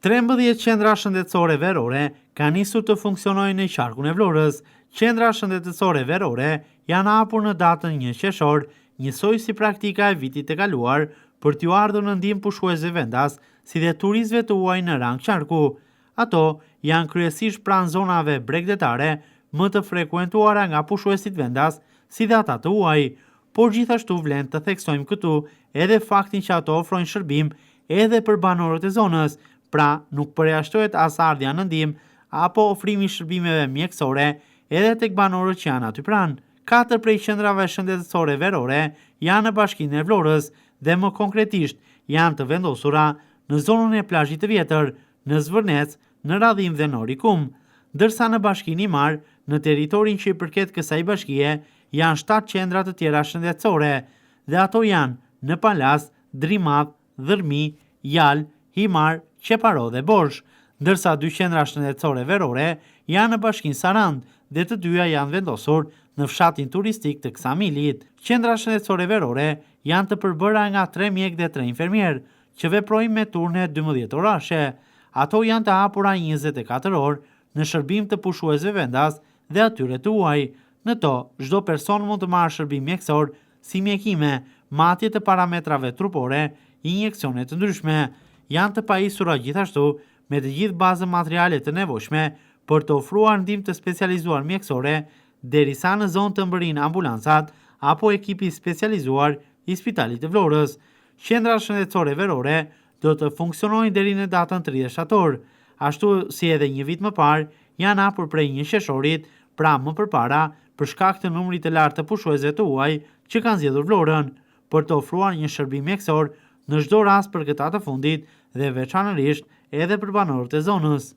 13 qendra shëndetësore verore kanë nisur të funksionojnë në qarkun e Vlorës. Qendra shëndetësore verore janë hapur në datën 1 qershor, njësoj si praktika e vitit të kaluar, për t'ju ardhur në ndihmë pushuesve vendas, si dhe turistëve të huaj në rang qarku. Ato janë kryesisht pranë zonave bregdetare, më të frekuentuara nga pushuesit vendas, si dhe ata të huaj, por gjithashtu vlen të theksojmë këtu edhe faktin që ato ofrojnë shërbim edhe për banorët e zonës, pra nuk përjashtohet as ardhja në ndihmë apo ofrimi shërbimeve mjekësore edhe tek banorët që janë aty pranë. 4 prej qendrave shëndetësore verore janë në bashkinë e Vlorës dhe më konkretisht janë të vendosura në zonën e plazhit të vjetër, në Zvërnec, në Radhim dhe në Orikum, ndërsa në bashkinë Imar, në territorin që i përket kësaj bashkie, janë 7 qendra të tjera shëndetësore dhe ato janë në Palas, Drimadh, Dhërmi, Jal, Himar, Qeparo dhe Borsh, ndërsa 2 qendra shëndetësore verore janë në bashkinë Sarand dhe të dyja janë vendosur në fshatin turistik të Ksamilit. Qendra shëndetësore verore janë të përbëra nga 3 mjek dhe 3 infermier, që veprojnë me turne 12 orashe. Ato janë të hapura 24 orë në shërbim të pushuesve vendas dhe atyre të huaj. Në to, çdo person mund të marrë shërbim mjekësor, si mjekime, matje të parametrave trupore, injeksione të ndryshme. Janë të pajisura gjithashtu me të gjithë bazën materiale të nevojshme për të ofruar ndihmë të specializuar mjekësore, derisa në zonë të mbërrinë ambulancat apo ekipi specializuar i Spitalit të Vlorës. Qendrat shëndetësore verore do të funksionojnë deri në datën 30 shtator, ashtu si edhe një vit më parë janë hapur prej 1 qershorit, pra më përpara, për shkak të numrit të lartë të pushuesve të huaj që kanë zgjedhur Vlorën, për të ofruar një shërbim mjekësor në çdo rast për këtë të fundit dhe veçanërisht edhe për banorët e zonës.